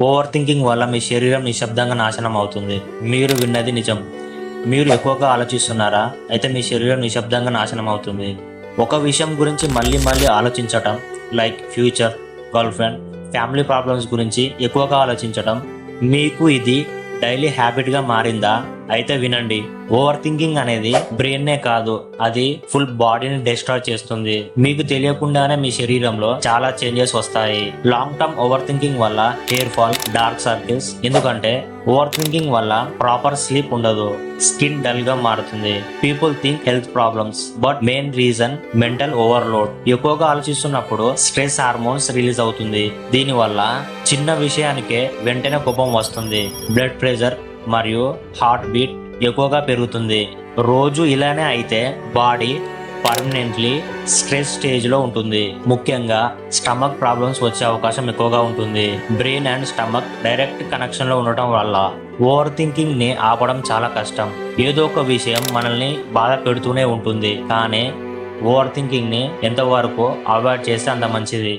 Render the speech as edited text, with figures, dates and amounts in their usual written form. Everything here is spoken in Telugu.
ఓవర్ థింకింగ్ వల్ల మీ శరీరం నిశ్శబ్దంగా నాశనం అవుతుంది. మీరు విన్నది నిజం. మీరు ఎక్కువగా ఆలోచిస్తున్నారా? అయితే మీ శరీరం నిశ్శబ్దంగా నాశనం అవుతుంది. ఒక విషయం గురించి మళ్ళీ మళ్ళీ ఆలోచించటం, like future, girlfriend, family problems గురించి ఎక్కువగా ఆలోచించటం, మీకు ఇది డైలీ హ్యాబిట్గా మారిందా? అయితే వినండి. ఓవర్ థింకింగ్ అనేది బ్రెయిన్నే కాదు, అది ఫుల్ బాడీని డిస్ట్రాయ్ చేస్తుంది. మీకు తెలియకుండానే మీ శరీరంలో చాలా చేంజెస్ వస్తాయి. లాంగ్ టర్మ్ ఓవర్ థింకింగ్ వల్ల హెయిర్ ఫాల్, డార్క్ సర్కిల్స్. ఎందుకంటే ఓవర్ థింకింగ్ వల్ల ప్రాపర్ స్లీప్ ఉండదు, స్కిన్ డల్ గా మారుతుంది. People think health problems, but main reason mental overload. ఎక్కువగా ఆలోచిస్తున్నప్పుడు స్ట్రెస్ హార్మోన్స్ రిలీజ్ అవుతుంది. దీనివల్ల చిన్న విషయానికే వెంటనే కోపం వస్తుంది. బ్లడ్ ప్రెషర్ మరియు హార్ట్ బీట్ ఎక్కువగా పెరుగుతుంది. రోజు ఇలానే అయితే బాడీ పర్మనెంట్లీ స్ట్రెస్ స్టేజ్ లో ఉంటుంది. ముఖ్యంగా స్టమక్ ప్రాబ్లమ్స్ వచ్చే అవకాశం ఎక్కువగా ఉంటుంది. Brain and stomach direct connection లో ఉండటం వల్ల ఓవర్ థింకింగ్ ని ఆపడం చాలా కష్టం. ఏదో ఒక విషయం మనల్ని బాధ పెడుతూనే ఉంటుంది, కానీ ఓవర్ థింకింగ్ ని ఎంతవరకు అవాయిడ్ చేస్తే అంత మంచిది.